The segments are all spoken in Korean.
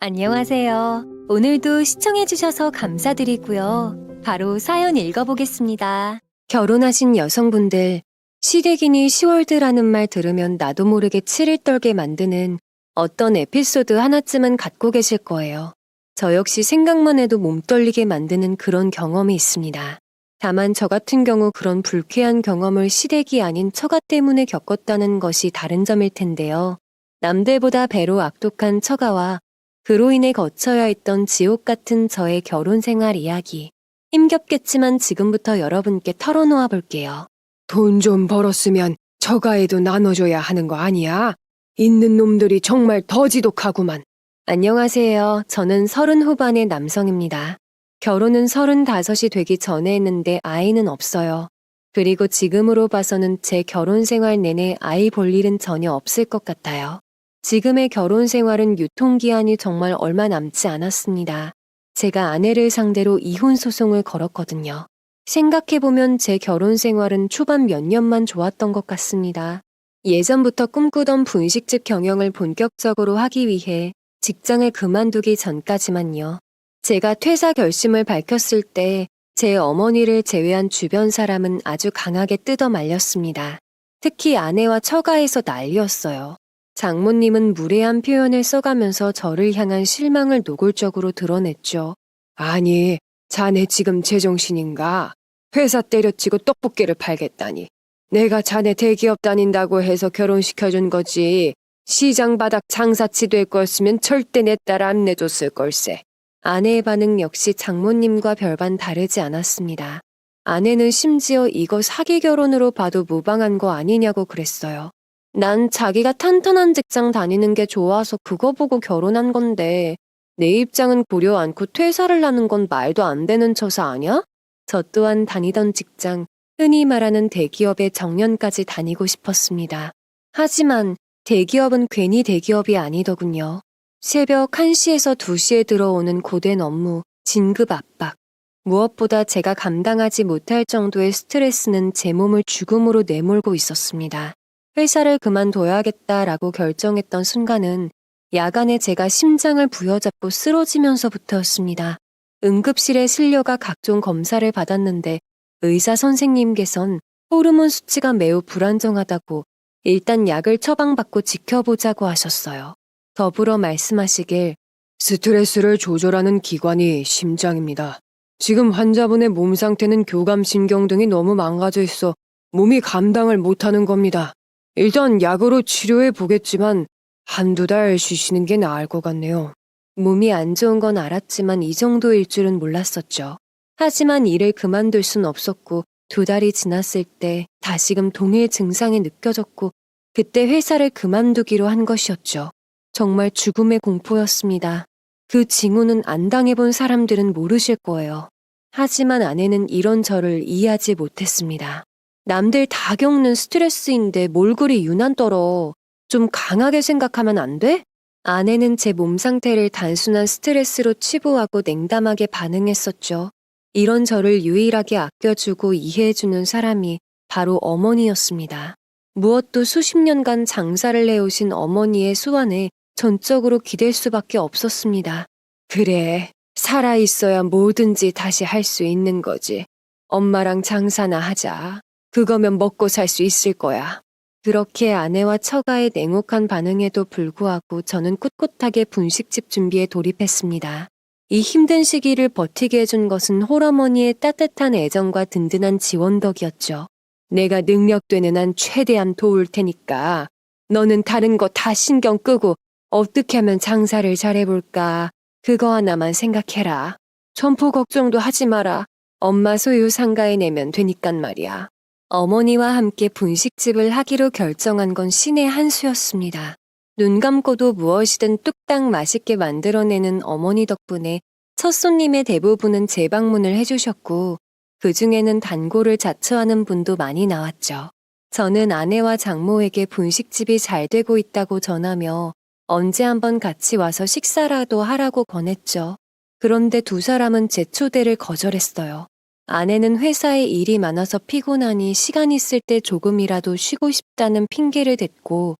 안녕하세요. 오늘도 시청해주셔서 감사드리고요. 바로 사연 읽어보겠습니다. 결혼하신 여성분들, 시댁이니 시월드라는 말 들으면 나도 모르게 치를 떨게 만드는 어떤 에피소드 하나쯤은 갖고 계실 거예요. 저 역시 생각만 해도 몸 떨리게 만드는 그런 경험이 있습니다. 다만 저 같은 경우 그런 불쾌한 경험을 시댁이 아닌 처가 때문에 겪었다는 것이 다른 점일 텐데요. 남들보다 배로 악독한 처가와 그로 인해 거쳐야 했던 지옥 같은 저의 결혼 생활 이야기. 힘겹겠지만 지금부터 여러분께 털어놓아 볼게요. 돈 좀 벌었으면 처가에도 나눠줘야 하는 거 아니야? 있는 놈들이 정말 더 지독하구만. 안녕하세요. 저는 30 후반의 남성입니다. 결혼은 35이 되기 전에 했는데 아이는 없어요. 그리고 지금으로 봐서는 제 결혼 생활 내내 아이 볼 일은 전혀 없을 것 같아요. 지금의 결혼 생활은 유통기한이 정말 얼마 남지 않았습니다. 제가 아내를 상대로 이혼 소송을 걸었거든요. 생각해보면 제 결혼 생활은 초반 몇 년만 좋았던 것 같습니다. 예전부터 꿈꾸던 분식집 경영을 본격적으로 하기 위해 직장을 그만두기 전까지만요. 제가 퇴사 결심을 밝혔을 때 제 어머니를 제외한 주변 사람은 아주 강하게 뜯어 말렸습니다. 특히 아내와 처가에서 난리였어요. 장모님은 무례한 표현을 써가면서 저를 향한 실망을 노골적으로 드러냈죠. 아니, 자네 지금 제정신인가? 회사 때려치고 떡볶이를 팔겠다니. 내가 자네 대기업 다닌다고 해서 결혼시켜준 거지. 시장 바닥 장사치 될 거였으면 절대 내 딸 안 내줬을 걸세. 아내의 반응 역시 장모님과 별반 다르지 않았습니다. 아내는 심지어 이거 사기 결혼으로 봐도 무방한 거 아니냐고 그랬어요. 난 자기가 탄탄한 직장 다니는 게 좋아서 그거 보고 결혼한 건데 내 입장은 고려 않고 퇴사를 하는 건 말도 안 되는 처사 아냐? 저 또한 다니던 직장, 흔히 말하는 대기업에 정년까지 다니고 싶었습니다. 하지만 대기업은 괜히 대기업이 아니더군요. 새벽 1시에서 2시에 들어오는 고된 업무, 진급 압박. 무엇보다 제가 감당하지 못할 정도의 스트레스는 제 몸을 죽음으로 내몰고 있었습니다. 회사를 그만둬야겠다라고 결정했던 순간은 야간에 제가 심장을 부여잡고 쓰러지면서부터였습니다. 응급실에 실려가 각종 검사를 받았는데 의사 선생님께선 호르몬 수치가 매우 불안정하다고 일단 약을 처방받고 지켜보자고 하셨어요. 더불어 말씀하시길 스트레스를 조절하는 기관이 심장입니다. 지금 환자분의 몸 상태는 교감신경 등이 너무 망가져 있어 몸이 감당을 못하는 겁니다. 일단 약으로 치료해 보겠지만 한두 달 쉬시는 게 나을 것 같네요. 몸이 안 좋은 건 알았지만 이 정도일 줄은 몰랐었죠. 하지만 일을 그만둘 순 없었고 2달이 지났을 때 다시금 동일 증상이 느껴졌고 그때 회사를 그만두기로 한 것이었죠. 정말 죽음의 공포였습니다. 그 징후는 안 당해본 사람들은 모르실 거예요. 하지만 아내는 이런 저를 이해하지 못했습니다. 남들 다 겪는 스트레스인데 뭘 그리 유난 떨어. 좀 강하게 생각하면 안 돼? 아내는 제 몸 상태를 단순한 스트레스로 치부하고 냉담하게 반응했었죠. 이런 저를 유일하게 아껴주고 이해해주는 사람이 바로 어머니였습니다. 무엇도 수십 년간 장사를 해오신 어머니의 수완에 전적으로 기댈 수밖에 없었습니다. 그래, 살아있어야 뭐든지 다시 할 수 있는 거지. 엄마랑 장사나 하자. 그거면 먹고 살 수 있을 거야. 그렇게 아내와 처가의 냉혹한 반응에도 불구하고 저는 꿋꿋하게 분식집 준비에 돌입했습니다. 이 힘든 시기를 버티게 해준 것은 홀어머니의 따뜻한 애정과 든든한 지원 덕이었죠. 내가 능력되는 한 최대한 도울 테니까 너는 다른 거 다 신경 끄고 어떻게 하면 장사를 잘해볼까 그거 하나만 생각해라. 점포 걱정도 하지 마라. 엄마 소유 상가에 내면 되니깐 말이야. 어머니와 함께 분식집을 하기로 결정한 건 신의 한 수였습니다. 눈 감고도 무엇이든 뚝딱 맛있게 만들어내는 어머니 덕분에 첫 손님의 대부분은 재방문을 해주셨고 그 중에는 단골을 자처하는 분도 많이 나왔죠. 저는 아내와 장모에게 분식집이 잘 되고 있다고 전하며 언제 한번 같이 와서 식사라도 하라고 권했죠. 그런데 두 사람은 제 초대를 거절했어요. 아내는 회사에 일이 많아서 피곤하니 시간 있을 때 조금이라도 쉬고 싶다는 핑계를 댔고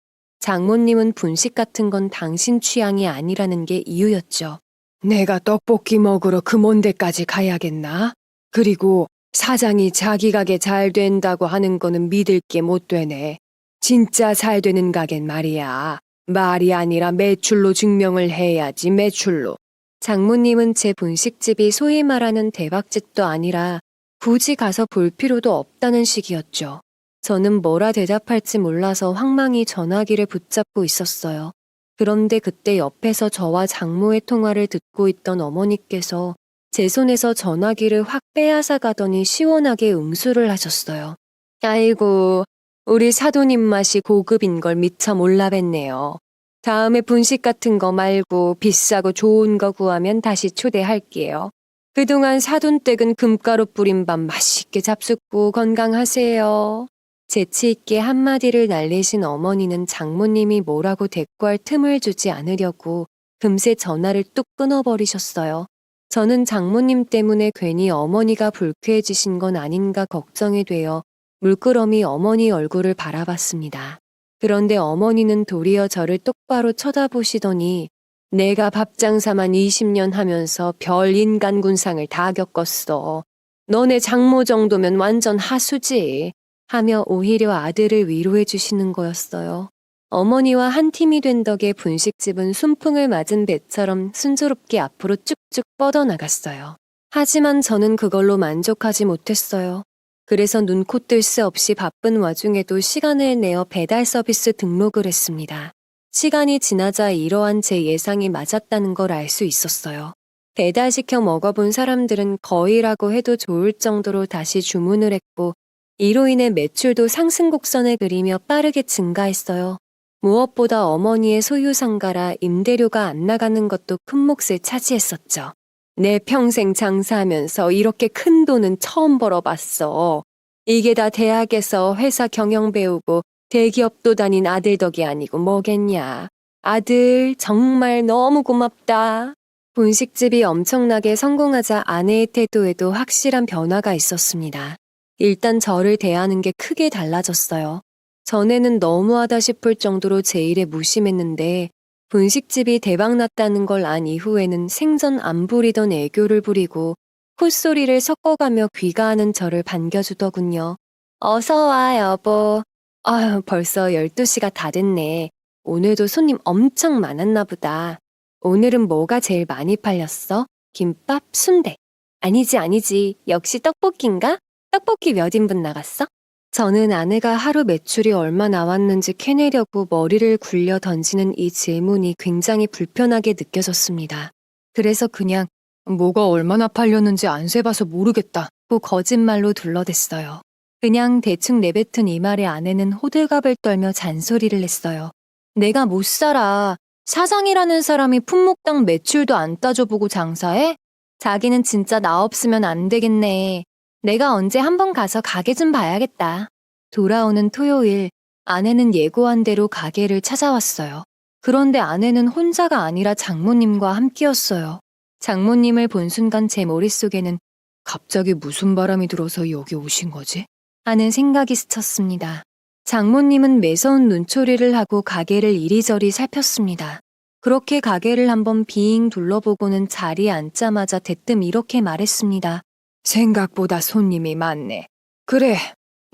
장모님은 분식 같은 건 당신 취향이 아니라는 게 이유였죠. 내가 떡볶이 먹으러 금온대까지 가야겠나? 그리고 사장이 자기 가게 잘 된다고 하는 거는 믿을 게 못 되네. 진짜 잘 되는 가게는 말이야. 말이 아니라 매출로 증명을 해야지, 매출로. 장모님은 제 분식집이 소위 말하는 대박집도 아니라 굳이 가서 볼 필요도 없다는 식이었죠. 저는 뭐라 대답할지 몰라서 황망히 전화기를 붙잡고 있었어요. 그런데 그때 옆에서 저와 장모의 통화를 듣고 있던 어머니께서 제 손에서 전화기를 확 빼앗아 가더니 시원하게 응수를 하셨어요. 아이고, 우리 사돈님 맛이 고급인 걸 미처 몰라뵀네요. 다음에 분식 같은 거 말고 비싸고 좋은 거 구하면 다시 초대할게요. 그동안 사돈댁은 금가루 뿌린 밥 맛있게 잡숫고 건강하세요. 재치 있게 한마디를 날리신 어머니는 장모님이 뭐라고 대꾸할 틈을 주지 않으려고 금세 전화를 뚝 끊어버리셨어요. 저는 장모님 때문에 괜히 어머니가 불쾌해지신 건 아닌가 걱정이 되어 물끄러미 어머니 얼굴을 바라봤습니다. 그런데 어머니는 도리어 저를 똑바로 쳐다보시더니 내가 밥장사만 20년 하면서 별 인간군상을 다 겪었어. 너네 장모 정도면 완전 하수지. 하며 오히려 아들을 위로해 주시는 거였어요. 어머니와 한 팀이 된 덕에 분식집은 순풍을 맞은 배처럼 순조롭게 앞으로 쭉쭉 뻗어나갔어요. 하지만 저는 그걸로 만족하지 못했어요. 그래서 눈코 뜰 새 없이 바쁜 와중에도 시간을 내어 배달 서비스 등록을 했습니다. 시간이 지나자 이러한 제 예상이 맞았다는 걸 알 수 있었어요. 배달시켜 먹어본 사람들은 거의라고 해도 좋을 정도로 다시 주문을 했고 이로 인해 매출도 상승 곡선을 그리며 빠르게 증가했어요. 무엇보다 어머니의 소유상가라 임대료가 안 나가는 것도 큰 몫을 차지했었죠. 내 평생 장사하면서 이렇게 큰 돈은 처음 벌어봤어. 이게 다 대학에서 회사 경영 배우고 대기업도 다닌 아들 덕이 아니고 뭐겠냐. 아들 정말 너무 고맙다. 분식집이 엄청나게 성공하자 아내의 태도에도 확실한 변화가 있었습니다. 일단 저를 대하는 게 크게 달라졌어요. 전에는 너무하다 싶을 정도로 제 일에 무심했는데 분식집이 대박났다는 걸 안 이후에는 생전 안 부리던 애교를 부리고 콧소리를 섞어가며 귀가하는 저를 반겨주더군요. 어서 와 여보. 아유 벌써 12시가 다 됐네. 오늘도 손님 엄청 많았나 보다. 오늘은 뭐가 제일 많이 팔렸어? 김밥, 순대. 아니지. 역시 떡볶이인가? 떡볶이 몇 인분 나갔어? 저는 아내가 하루 매출이 얼마 나왔는지 캐내려고 머리를 굴려 던지는 이 질문이 굉장히 불편하게 느껴졌습니다. 그래서 그냥 뭐가 얼마나 팔렸는지 안 세봐서 모르겠다. 고 거짓말로 둘러댔어요. 그냥 대충 내뱉은 이 말에 아내는 호들갑을 떨며 잔소리를 했어요. 내가 못 살아. 사장이라는 사람이 품목당 매출도 안 따져보고 장사해? 자기는 진짜 나 없으면 안 되겠네. 내가 언제 한번 가서 가게 좀 봐야겠다. 돌아오는 토요일, 아내는 예고한 대로 가게를 찾아왔어요. 그런데 아내는 혼자가 아니라 장모님과 함께였어요. 장모님을 본 순간 제 머릿속에는 갑자기 무슨 바람이 들어서 여기 오신 거지? 하는 생각이 스쳤습니다. 장모님은 매서운 눈초리를 하고 가게를 이리저리 살폈습니다. 그렇게 가게를 한번 빙 둘러보고는 자리에 앉자마자 대뜸 이렇게 말했습니다. 생각보다 손님이 많네. 그래,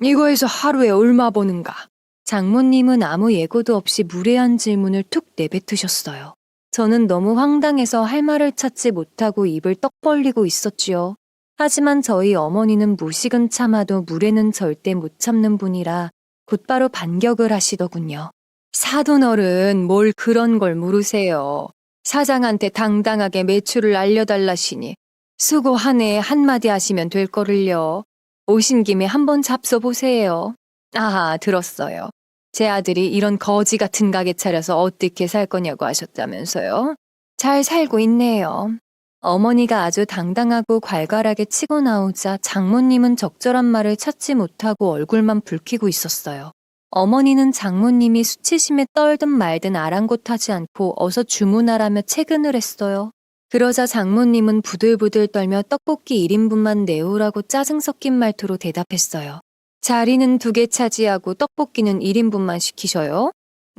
이거에서 하루에 얼마 버는가? 장모님은 아무 예고도 없이 무례한 질문을 툭 내뱉으셨어요. 저는 너무 황당해서 할 말을 찾지 못하고 입을 떡 벌리고 있었지요. 하지만 저희 어머니는 무식은 참아도 무례는 절대 못 참는 분이라 곧바로 반격을 하시더군요. 사돈어른 뭘 그런 걸 물으세요. 사장한테 당당하게 매출을 알려달라시니 수고하네 한마디 하시면 될 거를요. 오신 김에 한번 잡숴보세요. 아하, 들었어요. 제 아들이 이런 거지 같은 가게 차려서 어떻게 살 거냐고 하셨다면서요. 잘 살고 있네요. 어머니가 아주 당당하고 괄괄하게 치고 나오자 장모님은 적절한 말을 찾지 못하고 얼굴만 붉히고 있었어요. 어머니는 장모님이 수치심에 떨든 말든 아랑곳하지 않고 어서 주문하라며 채근을 했어요. 그러자 장모님은 부들부들 떨며 떡볶이 1인분만 내오라고 짜증 섞인 말투로 대답했어요. 자리는 2개 차지하고 떡볶이는 1인분만 시키셔요?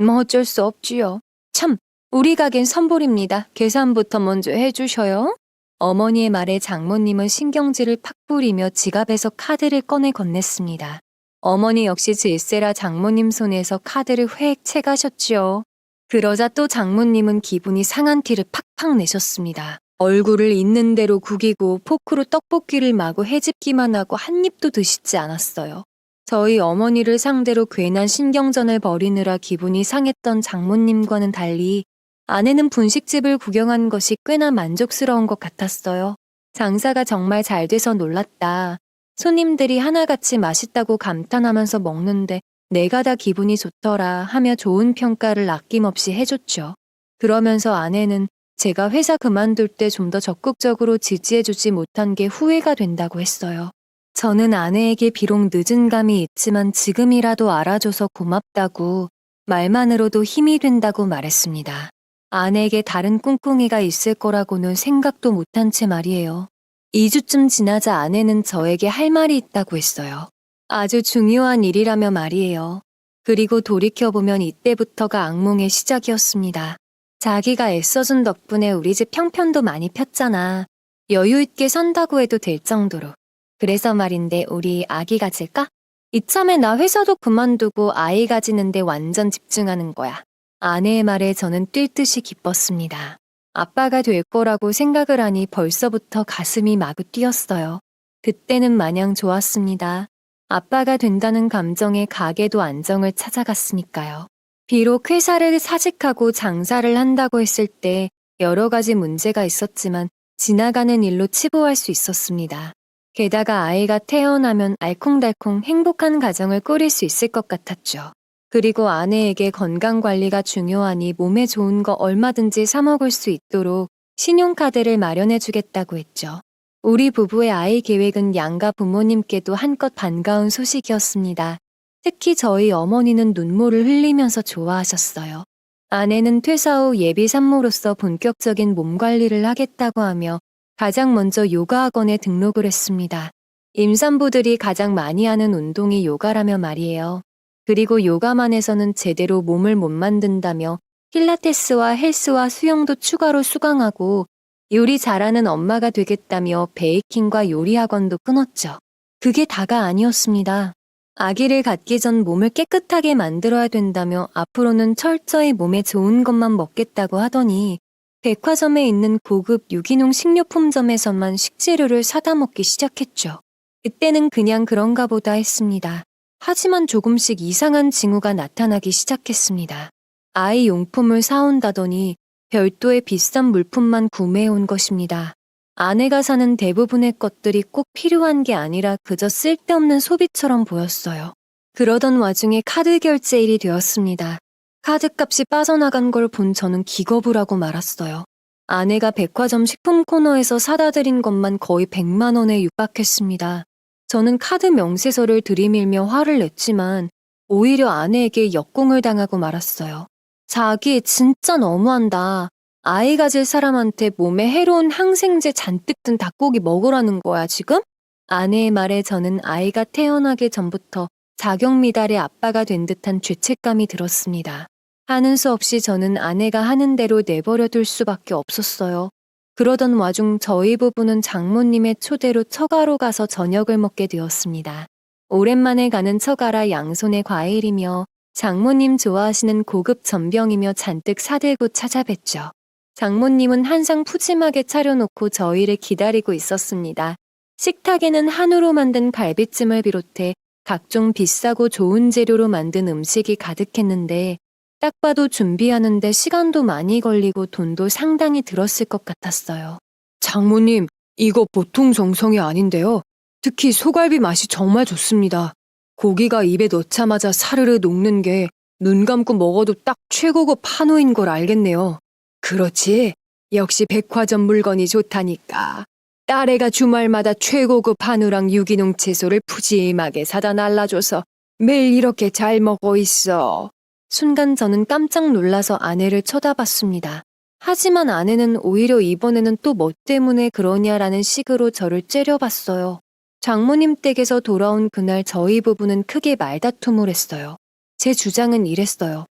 뭐 어쩔 수 없지요. 참, 우리 가겐 선불입니다. 계산부터 먼저 해주셔요. 어머니의 말에 장모님은 신경질을 팍 부리며 지갑에서 카드를 꺼내 건넸습니다. 어머니 역시 질세라 장모님 손에서 카드를 획 채가셨지요. 그러자 또 장모님은 기분이 상한 티를 팍팍 내셨습니다. 얼굴을 있는 대로 구기고 포크로 떡볶이를 마구 헤집기만 하고 한 입도 드시지 않았어요. 저희 어머니를 상대로 괜한 신경전을 벌이느라 기분이 상했던 장모님과는 달리 아내는 분식집을 구경한 것이 꽤나 만족스러운 것 같았어요. 장사가 정말 잘 돼서 놀랐다. 손님들이 하나같이 맛있다고 감탄하면서 먹는데 내가 다 기분이 좋더라 하며 좋은 평가를 아낌없이 해줬죠. 그러면서 아내는 제가 회사 그만둘 때 좀 더 적극적으로 지지해주지 못한 게 후회가 된다고 했어요. 저는 아내에게 비록 늦은 감이 있지만 지금이라도 알아줘서 고맙다고 말만으로도 힘이 된다고 말했습니다. 아내에게 다른 꿍꿍이가 있을 거라고는 생각도 못한 채 말이에요. 2주쯤 지나자 아내는 저에게 할 말이 있다고 했어요. 아주 중요한 일이라며 말이에요. 그리고 돌이켜보면 이때부터가 악몽의 시작이었습니다. 자기가 애써준 덕분에 우리 집 형편도 많이 폈잖아. 여유 있게 산다고 해도 될 정도로. 그래서 말인데 우리 아기 가질까? 이참에 나 회사도 그만두고 아이 가지는데 완전 집중하는 거야. 아내의 말에 저는 뛸 듯이 기뻤습니다. 아빠가 될 거라고 생각을 하니 벌써부터 가슴이 마구 뛰었어요. 그때는 마냥 좋았습니다. 아빠가 된다는 감정에 가게도 안정을 찾아갔으니까요. 비록 회사를 사직하고 장사를 한다고 했을 때 여러 가지 문제가 있었지만 지나가는 일로 치부할 수 있었습니다. 게다가 아이가 태어나면 알콩달콩 행복한 가정을 꾸릴 수 있을 것 같았죠. 그리고 아내에게 건강관리가 중요하니 몸에 좋은 거 얼마든지 사 먹을 수 있도록 신용카드를 마련해주겠다고 했죠. 우리 부부의 아이 계획은 양가 부모님께도 한껏 반가운 소식이었습니다. 특히 저희 어머니는 눈물을 흘리면서 좋아하셨어요. 아내는 퇴사 후 예비 산모로서 본격적인 몸 관리를 하겠다고 하며 가장 먼저 요가학원에 등록을 했습니다. 임산부들이 가장 많이 하는 운동이 요가라며 말이에요. 그리고 요가만 해서는 제대로 몸을 못 만든다며 필라테스와 헬스와 수영도 추가로 수강하고 요리 잘하는 엄마가 되겠다며 베이킹과 요리 학원도 끊었죠. 그게 다가 아니었습니다. 아기를 갖기 전 몸을 깨끗하게 만들어야 된다며 앞으로는 철저히 몸에 좋은 것만 먹겠다고 하더니 백화점에 있는 고급 유기농 식료품점에서만 식재료를 사다 먹기 시작했죠. 그때는 그냥 그런가 보다 했습니다. 하지만 조금씩 이상한 징후가 나타나기 시작했습니다. 아이 용품을 사온다더니 별도의 비싼 물품만 구매해온 것입니다. 아내가 사는 대부분의 것들이 꼭 필요한 게 아니라 그저 쓸데없는 소비처럼 보였어요. 그러던 와중에 카드 결제일이 되었습니다. 카드값이 빠져나간 걸 본 저는 기겁을 하고 말았어요. 아내가 백화점 식품 코너에서 사다 드린 것만 거의 100만 원에 육박했습니다. 저는 카드 명세서를 들이밀며 화를 냈지만 오히려 아내에게 역공을 당하고 말았어요. 자기 진짜 너무한다. 아이 가질 사람한테 몸에 해로운 항생제 잔뜩 든 닭고기 먹으라는 거야 지금? 아내의 말에 저는 아이가 태어나기 전부터 자경미달의 아빠가 된 듯한 죄책감이 들었습니다. 하는 수 없이 저는 아내가 하는 대로 내버려 둘 수밖에 없었어요. 그러던 와중 저희 부부는 장모님의 초대로 처가로 가서 저녁을 먹게 되었습니다. 오랜만에 가는 처가라 양손에 과일이며 장모님 좋아하시는 고급 전병이며 잔뜩 사들고 찾아뵀죠. 장모님은 항상 푸짐하게 차려놓고 저희를 기다리고 있었습니다. 식탁에는 한우로 만든 갈비찜을 비롯해 각종 비싸고 좋은 재료로 만든 음식이 가득했는데 딱 봐도 준비하는데 시간도 많이 걸리고 돈도 상당히 들었을 것 같았어요. 장모님, 이거 보통 정성이 아닌데요. 특히 소갈비 맛이 정말 좋습니다. 고기가 입에 넣자마자 사르르 녹는 게 눈 감고 먹어도 딱 최고급 한우인 걸 알겠네요. 그렇지. 역시 백화점 물건이 좋다니까. 딸애가 주말마다 최고급 한우랑 유기농 채소를 푸짐하게 사다 날라줘서 매일 이렇게 잘 먹고 있어. 순간 저는 깜짝 놀라서 아내를 쳐다봤습니다. 하지만 아내는 오히려 이번에는 또 뭐 때문에 그러냐라는 식으로 저를 째려봤어요. 장모님 댁에서 돌아온 그날 저희 부부는 크게 말다툼을 했어요. 제 주장은 이랬어요.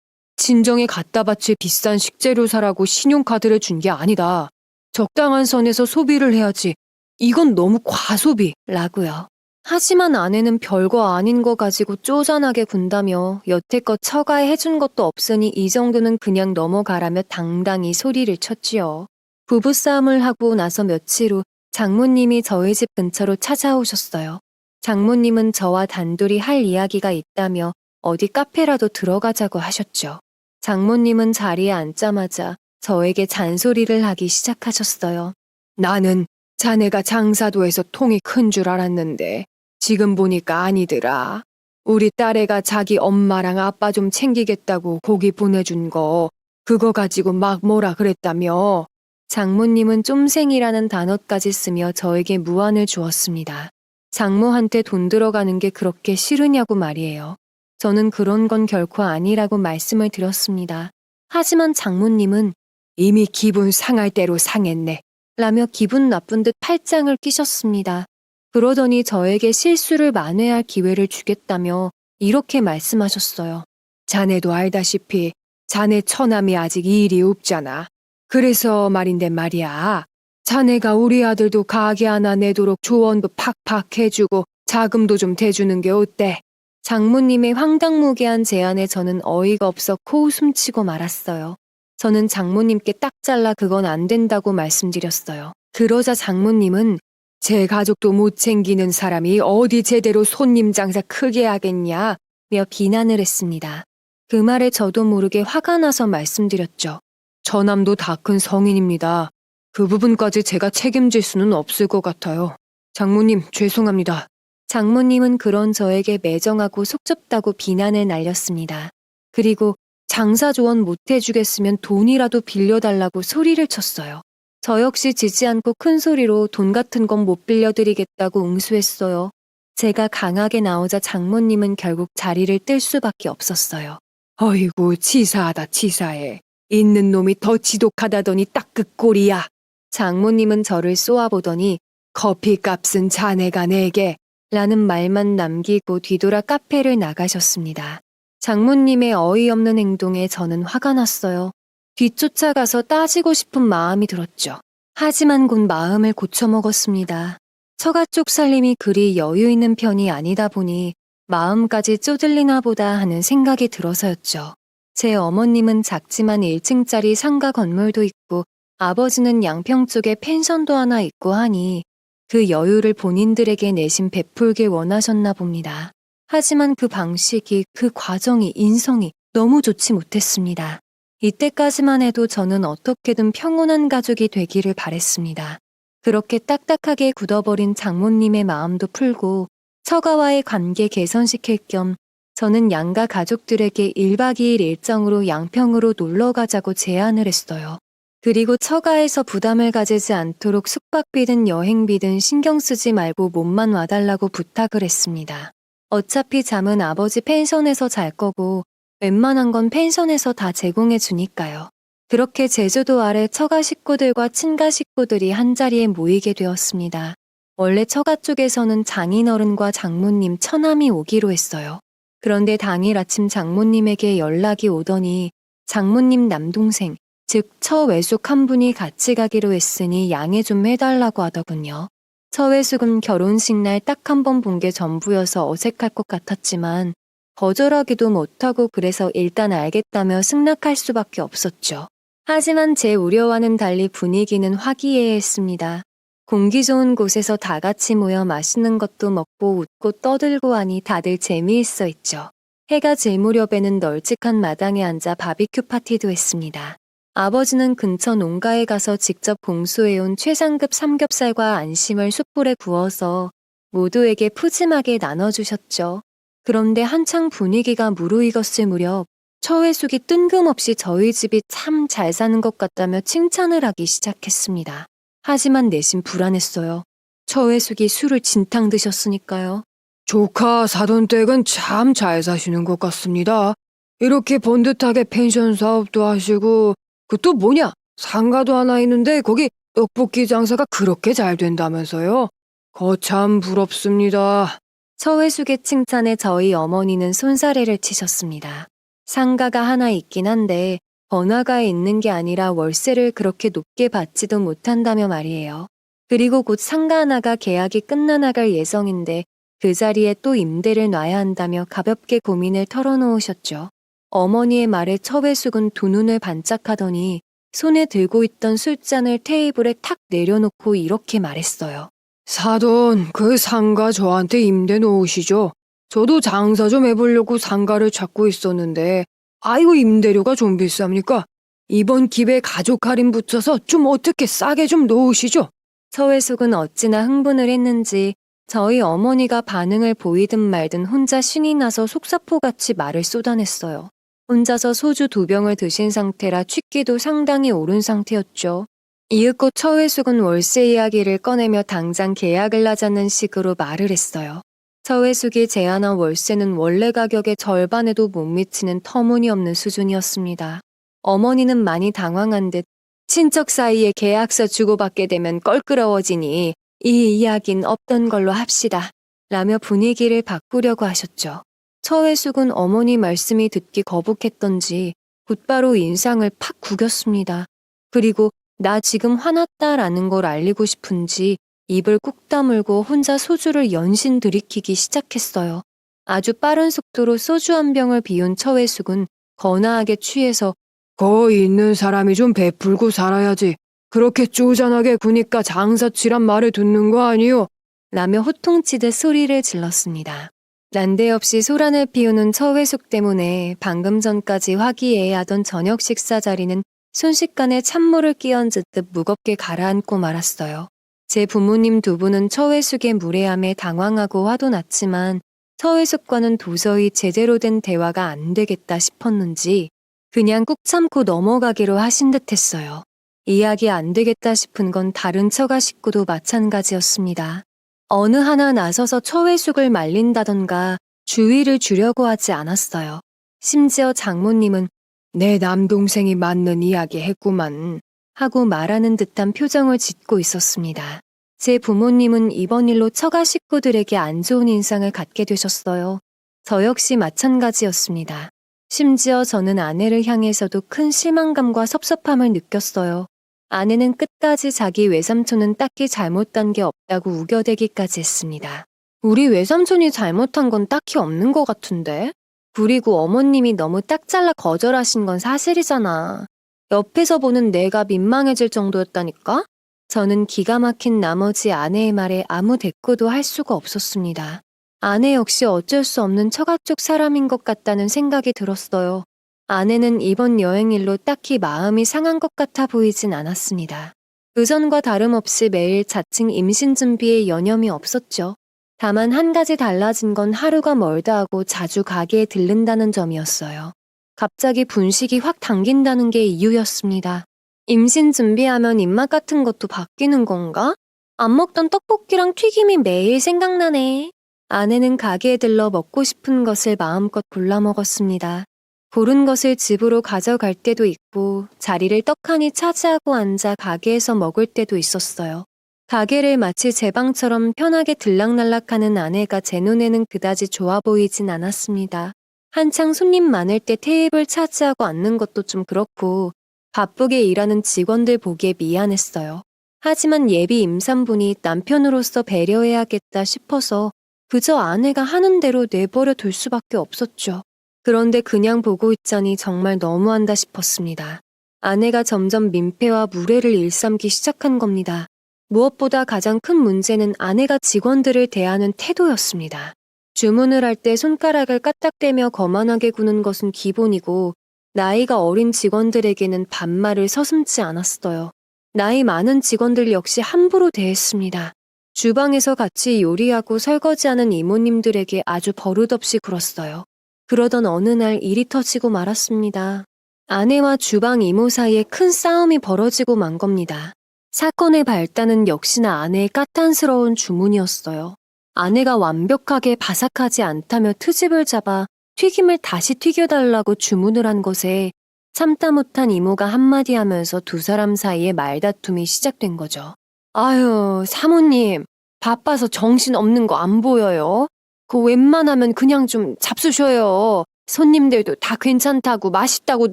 친정에 갖다 바칠 비싼 식재료 사라고 신용카드를 준 게 아니다. 적당한 선에서 소비를 해야지. 이건 너무 과소비. 라고요. 하지만 아내는 별거 아닌 거 가지고 쪼잔하게 군다며 여태껏 처가에 해준 것도 없으니 이 정도는 그냥 넘어가라며 당당히 소리를 쳤지요. 부부싸움을 하고 나서 며칠 후 장모님이 저희 집 근처로 찾아오셨어요. 장모님은 저와 단둘이 할 이야기가 있다며 어디 카페라도 들어가자고 하셨죠. 장모님은 자리에 앉자마자 저에게 잔소리를 하기 시작하셨어요. 나는 자네가 장사도에서 통이 큰 줄 알았는데 지금 보니까 아니더라. 우리 딸애가 자기 엄마랑 아빠 좀 챙기겠다고 고기 보내준 거 그거 가지고 막 뭐라 그랬다며. 장모님은 쫌생이라는 단어까지 쓰며 저에게 무안을 주었습니다. 장모한테 돈 들어가는 게 그렇게 싫으냐고 말이에요. 저는 그런 건 결코 아니라고 말씀을 드렸습니다. 하지만 장모님은 이미 기분 상할 대로 상했네. 라며 기분 나쁜 듯 팔짱을 끼셨습니다. 그러더니 저에게 실수를 만회할 기회를 주겠다며 이렇게 말씀하셨어요. 자네도 알다시피 자네 처남이 아직 일이 없잖아. 그래서 말인데 말이야. 자네가 우리 아들도 가게 하나 내도록 조언도 팍팍 해주고 자금도 좀 대주는 게 어때? 장모님의 황당무계한 제안에 저는 어이가 없어 코웃음 치고 말았어요. 저는 장모님께 딱 잘라 그건 안 된다고 말씀드렸어요. 그러자 장모님은 제 가족도 못 챙기는 사람이 어디 제대로 손님 장사 크게 하겠냐? 며 비난을 했습니다. 그 말에 저도 모르게 화가 나서 말씀드렸죠. 처남도 다 큰 성인입니다. 그 부분까지 제가 책임질 수는 없을 것 같아요. 장모님, 죄송합니다. 장모님은 그런 저에게 매정하고 속 좁다고 비난을 날렸습니다. 그리고 장사 조언 못 해주겠으면 돈이라도 빌려달라고 소리를 쳤어요. 저 역시 지지 않고 큰 소리로 돈 같은 건 못 빌려드리겠다고 응수했어요. 제가 강하게 나오자 장모님은 결국 자리를 뜰 수밖에 없었어요. 어이구, 치사하다 치사해. 있는 놈이 더 지독하다더니 딱 그 꼴이야. 장모님은 저를 쏘아보더니 커피값은 자네가 내게 라는 말만 남기고 뒤돌아 카페를 나가셨습니다. 장모님의 어이없는 행동에 저는 화가 났어요. 뒤쫓아가서 따지고 싶은 마음이 들었죠. 하지만 곧 마음을 고쳐먹었습니다. 처가 쪽 살림이 그리 여유 있는 편이 아니다 보니 마음까지 쪼들리나 보다 하는 생각이 들어서였죠. 제 어머님은 작지만 1층짜리 상가 건물도 있고 아버지는 양평 쪽에 펜션도 하나 있고 하니 그 여유를 본인들에게 내심 베풀길 원하셨나 봅니다. 하지만 그 방식이, 그 과정이, 인성이 너무 좋지 못했습니다. 이때까지만 해도 저는 어떻게든 평온한 가족이 되기를 바랬습니다. 그렇게 딱딱하게 굳어버린 장모님의 마음도 풀고 처가와의 관계 개선시킬 겸 저는 양가 가족들에게 1박 2일 일정으로 양평으로 놀러 가자고 제안을 했어요. 그리고 처가에서 부담을 가지지 않도록 숙박비든 여행비든 신경 쓰지 말고 몸만 와달라고 부탁을 했습니다. 어차피 잠은 아버지 펜션에서 잘 거고 웬만한 건 펜션에서 다 제공해 주니까요. 그렇게 제주도 아래 처가 식구들과 친가 식구들이 한자리에 모이게 되었습니다. 원래 처가 쪽에서는 장인어른과 장모님, 처남이 오기로 했어요. 그런데 당일 아침 장모님에게 연락이 오더니 장모님 남동생, 즉 처외숙 한 분이 같이 가기로 했으니 양해 좀 해달라고 하더군요. 처외숙은 결혼식 날 딱 한 번 본 게 전부여서 어색할 것 같았지만 거절하기도 못하고 그래서 일단 알겠다며 승낙할 수밖에 없었죠. 하지만 제 우려와는 달리 분위기는 화기애애했습니다. 공기 좋은 곳에서 다 같이 모여 맛있는 것도 먹고 웃고 떠들고 하니 다들 재미있어 했죠. 해가 질 무렵에는 널찍한 마당에 앉아 바비큐 파티도 했습니다. 아버지는 근처 농가에 가서 직접 공수해온 최상급 삼겹살과 안심을 숯불에 구워서 모두에게 푸짐하게 나눠주셨죠. 그런데 한창 분위기가 무르익었을 무렵 처회숙이 뜬금없이 저희 집이 참 잘 사는 것 같다며 칭찬을 하기 시작했습니다. 하지만 내심 불안했어요. 처회숙이 술을 진탕 드셨으니까요. 조카 사돈 댁은 참 잘 사시는 것 같습니다. 이렇게 번듯하게 펜션 사업도 하시고 그 또 뭐냐? 상가도 하나 있는데 거기 떡볶이 장사가 그렇게 잘 된다면서요? 거참 부럽습니다. 처회숙의 칭찬에 저희 어머니는 손사래를 치셨습니다. 상가가 하나 있긴 한데 번화가에 있는 게 아니라 월세를 그렇게 높게 받지도 못한다며 말이에요. 그리고 곧 상가 하나가 계약이 끝나나갈 예정인데 그 자리에 또 임대를 놔야 한다며 가볍게 고민을 털어놓으셨죠. 어머니의 말에 처회숙은 두 눈을 반짝하더니 손에 들고 있던 술잔을 테이블에 탁 내려놓고 이렇게 말했어요. 사돈, 그 상가 저한테 임대 놓으시죠. 저도 장사 좀 해보려고 상가를 찾고 있었는데 아이고 임대료가 좀 비쌉니까? 이번 기회에 가족 할인 붙여서 좀 어떻게 싸게 좀 놓으시죠. 처회숙은 어찌나 흥분을 했는지 저희 어머니가 반응을 보이든 말든 혼자 신이 나서 속사포같이 말을 쏟아냈어요. 혼자서 소주 2병을 드신 상태라 취기도 상당히 오른 상태였죠. 이윽고 처회숙은 월세 이야기를 꺼내며 당장 계약을 하자는 식으로 말을 했어요. 처회숙이 제안한 월세는 원래 가격의 절반에도 못 미치는 터무니없는 수준이었습니다. 어머니는 많이 당황한 듯 친척 사이에 계약서 주고받게 되면 껄끄러워지니 이 이야기는 없던 걸로 합시다. 라며 분위기를 바꾸려고 하셨죠. 처회숙은 어머니 말씀이 듣기 거북했던지 곧바로 인상을 팍 구겼습니다. 그리고 나 지금 화났다라는 걸 알리고 싶은지 입을 꾹 다물고 혼자 소주를 연신 들이키기 시작했어요. 아주 빠른 속도로 소주 한 병을 비운 처회숙은 거나하게 취해서 거기 있는 사람이 좀 베풀고 살아야지. 그렇게 쪼잔하게 구니까 장사치란 말을 듣는 거 아니요? 라며 호통치듯 소리를 질렀습니다. 난데없이 소란을 피우는 처회숙 때문에 방금 전까지 화기애애하던 저녁 식사 자리는 순식간에 찬물을 끼얹듯 무겁게 가라앉고 말았어요. 제 부모님 두 분은 처회숙의 무례함에 당황하고 화도 났지만 처회숙과는 도저히 제대로 된 대화가 안 되겠다 싶었는지 그냥 꾹 참고 넘어가기로 하신 듯 했어요. 이야기 안 되겠다 싶은 건 다른 처가 식구도 마찬가지였습니다. 어느 하나 나서서 처회숙을 말린다던가 주의를 주려고 하지 않았어요. 심지어 장모님은 내 남동생이 맞는 이야기 했구만 하고 말하는 듯한 표정을 짓고 있었습니다. 제 부모님은 이번 일로 처가 식구들에게 안 좋은 인상을 갖게 되셨어요. 저 역시 마찬가지였습니다. 심지어 저는 아내를 향해서도 큰 실망감과 섭섭함을 느꼈어요. 아내는 끝까지 자기 외삼촌은 딱히 잘못한 게 없다고 우겨대기까지 했습니다. 우리 외삼촌이 잘못한 건 딱히 없는 것 같은데? 그리고 어머님이 너무 딱 잘라 거절하신 건 사실이잖아. 옆에서 보는 내가 민망해질 정도였다니까? 저는 기가 막힌 나머지 아내의 말에 아무 대꾸도 할 수가 없었습니다. 아내 역시 어쩔 수 없는 처가 쪽 사람인 것 같다는 생각이 들었어요. 아내는 이번 여행일로 딱히 마음이 상한 것 같아 보이진 않았습니다. 그전과 다름없이 매일 자칭 임신 준비에 여념이 없었죠. 다만 한 가지 달라진 건 하루가 멀다 하고 자주 가게에 들른다는 점이었어요. 갑자기 분식이 확 당긴다는 게 이유였습니다. 임신 준비하면 입맛 같은 것도 바뀌는 건가? 안 먹던 떡볶이랑 튀김이 매일 생각나네. 아내는 가게에 들러 먹고 싶은 것을 마음껏 골라 먹었습니다. 고른 것을 집으로 가져갈 때도 있고 자리를 떡하니 차지하고 앉아 가게에서 먹을 때도 있었어요. 가게를 마치 제 방처럼 편하게 들락날락하는 아내가 제 눈에는 그다지 좋아 보이진 않았습니다. 한창 손님 많을 때 테이블 차지하고 앉는 것도 좀 그렇고 바쁘게 일하는 직원들 보기에 미안했어요. 하지만 예비 임산부니 남편으로서 배려해야겠다 싶어서 그저 아내가 하는 대로 내버려 둘 수밖에 없었죠. 그런데 그냥 보고 있자니 정말 너무한다 싶었습니다. 아내가 점점 민폐와 무례를 일삼기 시작한 겁니다. 무엇보다 가장 큰 문제는 아내가 직원들을 대하는 태도였습니다. 주문을 할 때 손가락을 까딱대며 거만하게 구는 것은 기본이고 나이가 어린 직원들에게는 반말을 서슴지 않았어요. 나이 많은 직원들 역시 함부로 대했습니다. 주방에서 같이 요리하고 설거지하는 이모님들에게 아주 버릇없이 굴었어요. 그러던 어느 날 일이 터지고 말았습니다. 아내와 주방 이모 사이에 큰 싸움이 벌어지고 만 겁니다. 사건의 발단은 역시나 아내의 까탈스러운 주문이었어요. 아내가 완벽하게 바삭하지 않다며 트집을 잡아 튀김을 다시 튀겨달라고 주문을 한 것에 참다 못한 이모가 한마디 하면서 두 사람 사이에 말다툼이 시작된 거죠. 아유, 사모님, 바빠서 정신 없는 거 안 보여요? 그 웬만하면 그냥 좀 잡수셔요. 손님들도 다 괜찮다고 맛있다고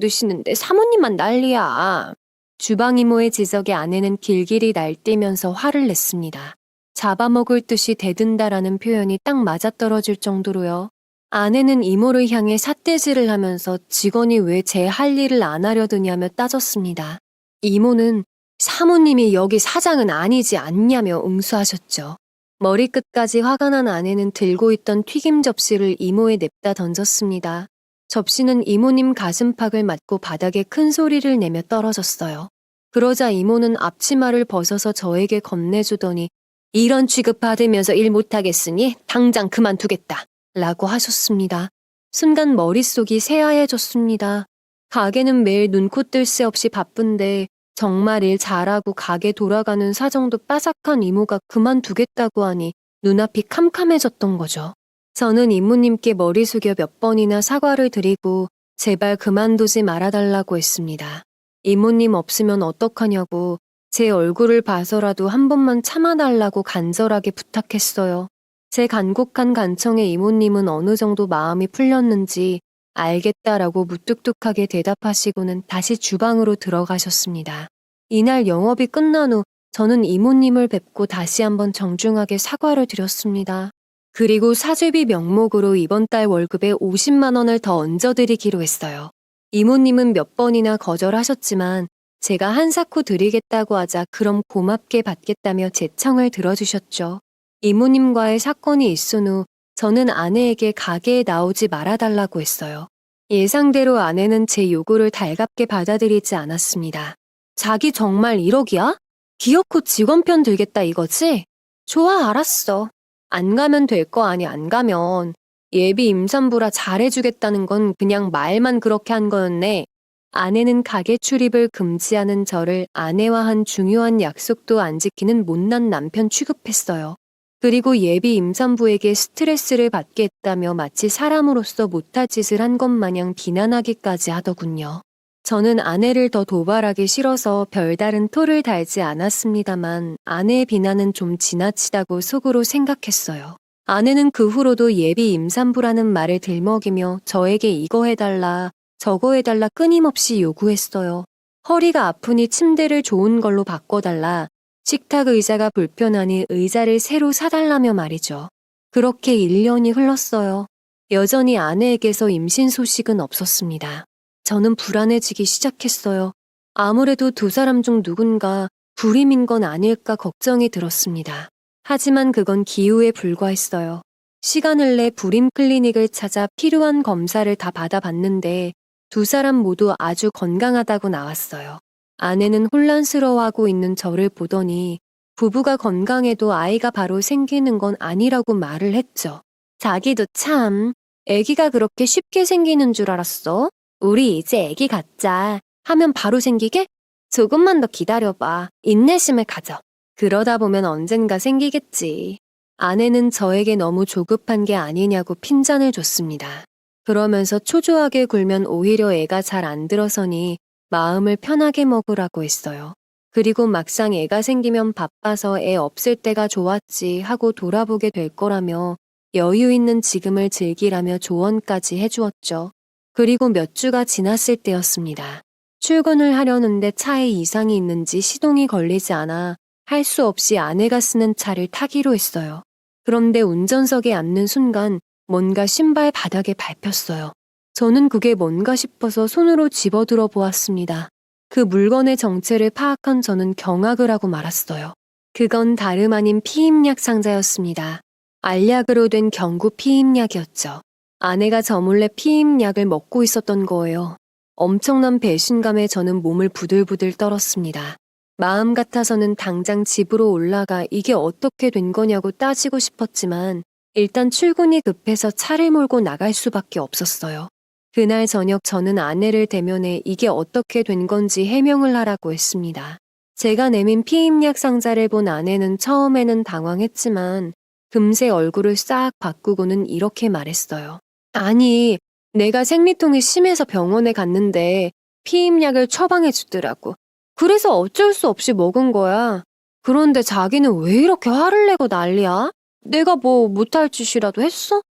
드시는데 사모님만 난리야. 주방 이모의 지적에 아내는 길길이 날뛰면서 화를 냈습니다. 잡아먹을 듯이 대든다라는 표현이 딱 맞아떨어질 정도로요. 아내는 이모를 향해 삿대질을 하면서 직원이 왜 제 할 일을 안 하려 드냐며 따졌습니다. 이모는 사모님이 여기 사장은 아니지 않냐며 응수하셨죠. 머리끝까지 화가 난 아내는 들고 있던 튀김 접시를 이모에 냅다 던졌습니다. 접시는 이모님 가슴팍을 맞고 바닥에 큰 소리를 내며 떨어졌어요. 그러자 이모는 앞치마를 벗어서 저에게 건네주더니 이런 취급 받으면서 일 못하겠으니 당장 그만두겠다 라고 하셨습니다. 순간 머릿속이 새하얘졌습니다. 가게는 매일 눈코 뜰 새 없이 바쁜데 정말 일 잘하고 가게 돌아가는 사정도 빠삭한 이모가 그만두겠다고 하니 눈앞이 캄캄해졌던 거죠. 저는 이모님께 머리 숙여 몇 번이나 사과를 드리고 제발 그만두지 말아달라고 했습니다. 이모님 없으면 어떡하냐고 제 얼굴을 봐서라도 한 번만 참아달라고 간절하게 부탁했어요. 제 간곡한 간청에 이모님은 어느 정도 마음이 풀렸는지 알겠다라고 무뚝뚝하게 대답하시고는 다시 주방으로 들어가셨습니다. 이날 영업이 끝난 후 저는 이모님을 뵙고 다시 한번 정중하게 사과를 드렸습니다. 그리고 사죄비 명목으로 이번 달 월급에 50만 원을 더 얹어드리기로 했어요. 이모님은 몇 번이나 거절하셨지만 제가 한 사코 드리겠다고 하자 그럼 고맙게 받겠다며 제 청을 들어주셨죠. 이모님과의 사건이 있은 후 저는 아내에게 가게에 나오지 말아달라고 했어요. 예상대로 아내는 제 요구를 달갑게 받아들이지 않았습니다. 자기 정말 1억이야? 기어코 직원 편 들겠다 이거지? 좋아, 알았어. 안 가면 될 거 아니 안 가면. 예비 임산부라 잘해주겠다는 건 그냥 말만 그렇게 한 거였네. 아내는 가게 출입을 금지하는 저를 아내와 한 중요한 약속도 안 지키는 못난 남편 취급했어요. 그리고 예비 임산부에게 스트레스를 받게 했다며 마치 사람으로서 못할 짓을 한 것 마냥 비난하기까지 하더군요. 저는 아내를 더 도발하기 싫어서 별다른 토를 달지 않았습니다만 아내의 비난은 좀 지나치다고 속으로 생각했어요. 아내는 그 후로도 예비 임산부라는 말을 들먹이며 저에게 이거 해달라 저거 해달라 끊임없이 요구했어요. 허리가 아프니 침대를 좋은 걸로 바꿔달라. 식탁 의자가 불편하니 의자를 새로 사달라며 말이죠. 그렇게 1년이 흘렀어요. 여전히 아내에게서 임신 소식은 없었습니다. 저는 불안해지기 시작했어요. 아무래도 두 사람 중 누군가 불임인 건 아닐까 걱정이 들었습니다. 하지만 그건 기우에 불과했어요. 시간을 내 불임 클리닉을 찾아 필요한 검사를 다 받아봤는데 두 사람 모두 아주 건강하다고 나왔어요. 아내는 혼란스러워하고 있는 저를 보더니 부부가 건강해도 아이가 바로 생기는 건 아니라고 말을 했죠. 자기도 참, 아기가 그렇게 쉽게 생기는 줄 알았어? 우리 이제 아기 갖자 하면 바로 생기게? 조금만 더 기다려봐. 인내심을 가져. 그러다 보면 언젠가 생기겠지. 아내는 저에게 너무 조급한 게 아니냐고 핀잔을 줬습니다. 그러면서 초조하게 굴면 오히려 애가 잘 안 들어서니 마음을 편하게 먹으라고 했어요. 그리고 막상 애가 생기면 바빠서 애 없을 때가 좋았지 하고 돌아보게 될 거라며 여유 있는 지금을 즐기라며 조언까지 해주었죠. 그리고 몇 주가 지났을 때였습니다. 출근을 하려는데 차에 이상이 있는지 시동이 걸리지 않아 할 수 없이 아내가 쓰는 차를 타기로 했어요. 그런데 운전석에 앉는 순간 뭔가 신발 바닥에 밟혔어요. 저는 그게 뭔가 싶어서 손으로 집어들어 보았습니다. 그 물건의 정체를 파악한 저는 경악을 하고 말았어요. 그건 다름 아닌 피임약 상자였습니다. 알약으로 된 경구 피임약이었죠. 아내가 저 몰래 피임약을 먹고 있었던 거예요. 엄청난 배신감에 저는 몸을 부들부들 떨었습니다. 마음 같아서는 당장 집으로 올라가 이게 어떻게 된 거냐고 따지고 싶었지만 일단 출근이 급해서 차를 몰고 나갈 수밖에 없었어요. 그날 저녁 저는 아내를 대면해 이게 어떻게 된 건지 해명을 하라고 했습니다. 제가 내민 피임약 상자를 본 아내는 처음에는 당황했지만 금세 얼굴을 싹 바꾸고는 이렇게 말했어요. 아니, 내가 생리통이 심해서 병원에 갔는데 피임약을 처방해 주더라고. 그래서 어쩔 수 없이 먹은 거야. 그런데 자기는 왜 이렇게 화를 내고 난리야? 내가 뭐 못할 짓이라도 했어?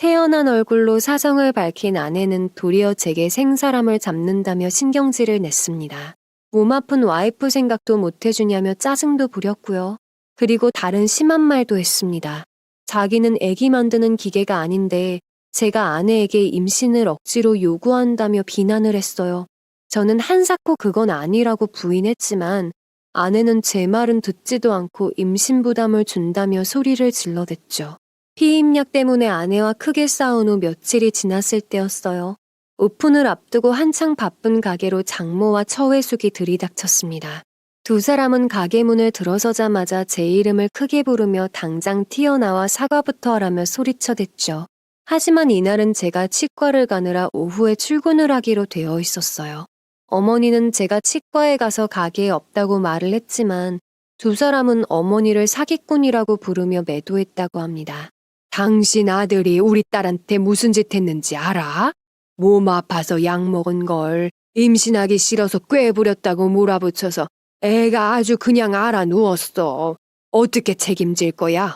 태연한 얼굴로 사정을 밝힌 아내는 도리어 제게 생사람을 잡는다며 신경질을 냈습니다. 몸 아픈 와이프 생각도 못 해주냐며 짜증도 부렸고요. 그리고 다른 심한 말도 했습니다. 자기는 애기 만드는 기계가 아닌데 제가 아내에게 임신을 억지로 요구한다며 비난을 했어요. 저는 한사코 그건 아니라고 부인했지만 아내는 제 말은 듣지도 않고 임신 부담을 준다며 소리를 질러댔죠. 피임약 때문에 아내와 크게 싸운 후 며칠이 지났을 때였어요. 오픈을 앞두고 한창 바쁜 가게로 장모와 처회숙이 들이닥쳤습니다. 두 사람은 가게 문을 들어서자마자 제 이름을 크게 부르며 당장 튀어나와 사과부터 하라며 소리쳐댔죠. 하지만 이날은 제가 치과를 가느라 오후에 출근을 하기로 되어 있었어요. 어머니는 제가 치과에 가서 가게에 없다고 말을 했지만 두 사람은 어머니를 사기꾼이라고 부르며 매도했다고 합니다. 당신 아들이 우리 딸한테 무슨 짓 했는지 알아? 몸 아파서 약 먹은 걸 임신하기 싫어서 꾀부렸다고 몰아붙여서 애가 아주 그냥 알아 누웠어. 어떻게 책임질 거야?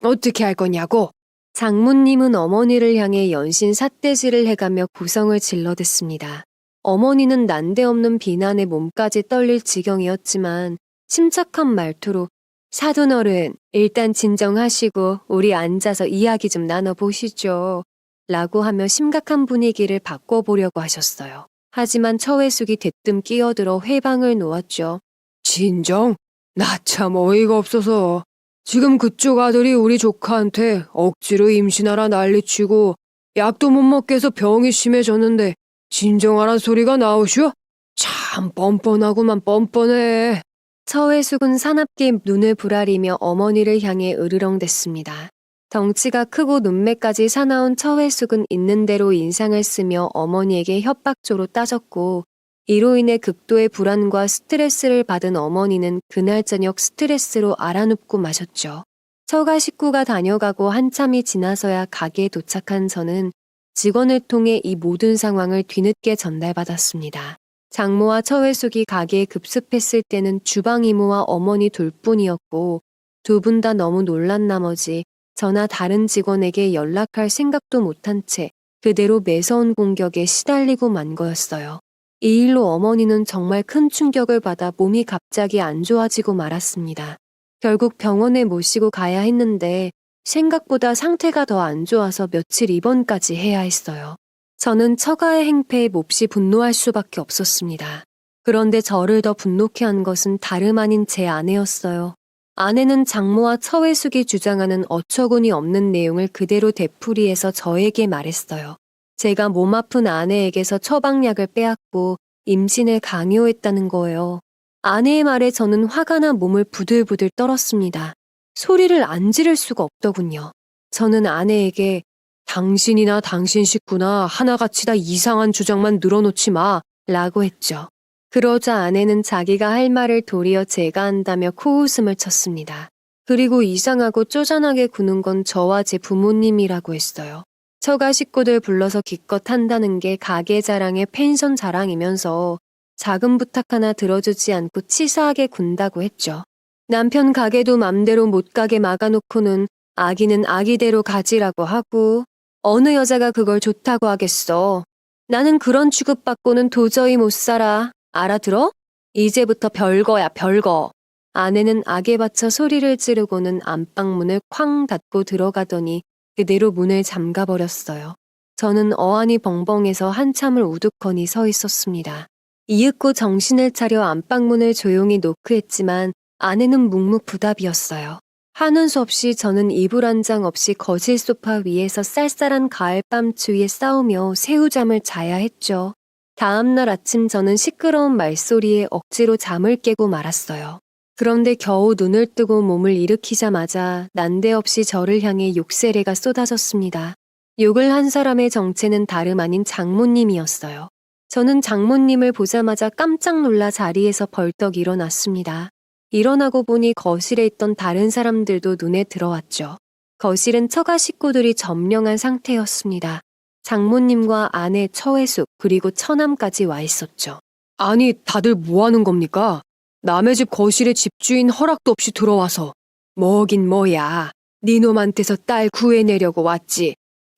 어떻게 할 거냐고? 장모님은 어머니를 향해 연신 삿대질을 해가며 고성을 질러댔습니다. 어머니는 난데없는 비난에 몸까지 떨릴 지경이었지만 침착한 말투로 사돈어른 일단 진정하시고 우리 앉아서 이야기 좀 나눠보시죠. 라고 하며 심각한 분위기를 바꿔보려고 하셨어요. 하지만 처회숙이 대뜸 끼어들어 회방을 놓았죠. 진정? 나 참 어이가 없어서. 지금 그쪽 아들이 우리 조카한테 억지로 임신하라 난리치고 약도 못 먹게 해서 병이 심해졌는데 진정하란 소리가 나오슈? 참 뻔뻔하구만 뻔뻔해. 처회숙은 사납게 눈을 부라리며 어머니를 향해 으르렁댔습니다. 덩치가 크고 눈매까지 사나운 처회숙은 있는 대로 인상을 쓰며 어머니에게 협박조로 따졌고 이로 인해 극도의 불안과 스트레스를 받은 어머니는 그날 저녁 스트레스로 알아눕고 마셨죠. 처가 식구가 다녀가고 한참이 지나서야 가게에 도착한 저는 직원을 통해 이 모든 상황을 뒤늦게 전달받았습니다. 장모와 처회숙이 가게에 급습했을 때는 주방 이모와 어머니 둘뿐이었고 두 분 다 너무 놀란 나머지 저나 다른 직원에게 연락할 생각도 못한 채 그대로 매서운 공격에 시달리고 만 거였어요. 이 일로 어머니는 정말 큰 충격을 받아 몸이 갑자기 안 좋아지고 말았습니다. 결국 병원에 모시고 가야 했는데 생각보다 상태가 더 안 좋아서 며칠 입원까지 해야 했어요. 저는 처가의 행패에 몹시 분노할 수밖에 없었습니다. 그런데 저를 더 분노케 한 것은 다름 아닌 제 아내였어요. 아내는 장모와 처회숙이 주장하는 어처구니 없는 내용을 그대로 되풀이해서 저에게 말했어요. 제가 몸 아픈 아내에게서 처방약을 빼앗고 임신을 강요했다는 거예요. 아내의 말에 저는 화가 나 몸을 부들부들 떨었습니다. 소리를 안 지를 수가 없더군요. 저는 아내에게 당신이나 당신 식구나 하나같이 다 이상한 주장만 늘어놓지 마 라고 했죠. 그러자 아내는 자기가 할 말을 도리어 제가 한다며 코웃음을 쳤습니다. 그리고 이상하고 쪼잔하게 구는 건 저와 제 부모님이라고 했어요. 처가 식구들 불러서 기껏 한다는 게 가게 자랑의 펜션 자랑이면서 작은 부탁 하나 들어주지 않고 치사하게 군다고 했죠. 남편 가게도 맘대로 못 가게 막아놓고는 아기는 아기대로 가지라고 하고 어느 여자가 그걸 좋다고 하겠어. 나는 그런 취급받고는 도저히 못 살아. 알아들어? 이제부터 별거야 별거. 아내는 악에 받쳐 소리를 지르고는 안방문을 쾅 닫고 들어가더니 그대로 문을 잠가버렸어요. 저는 어안이 벙벙해서 한참을 우두커니 서 있었습니다. 이윽고 정신을 차려 안방문을 조용히 노크했지만 아내는 묵묵부답이었어요. 하는 수 없이 저는 이불 한 장 없이 거실 소파 위에서 쌀쌀한 가을밤 추위에 싸우며 새우잠을 자야 했죠. 다음날 아침 저는 시끄러운 말소리에 억지로 잠을 깨고 말았어요. 그런데 겨우 눈을 뜨고 몸을 일으키자마자 난데없이 저를 향해 욕세례가 쏟아졌습니다. 욕을 한 사람의 정체는 다름 아닌 장모님이었어요. 저는 장모님을 보자마자 깜짝 놀라 자리에서 벌떡 일어났습니다. 일어나고 보니 거실에 있던 다른 사람들도 눈에 들어왔죠. 거실은 처가 식구들이 점령한 상태였습니다. 장모님과 아내 처회숙 그리고 처남까지 와 있었죠. 아니 다들 뭐 하는 겁니까? 남의 집 거실에 집주인 허락도 없이 들어와서. 뭐긴 뭐야. 네 놈한테서 딸 구해내려고 왔지.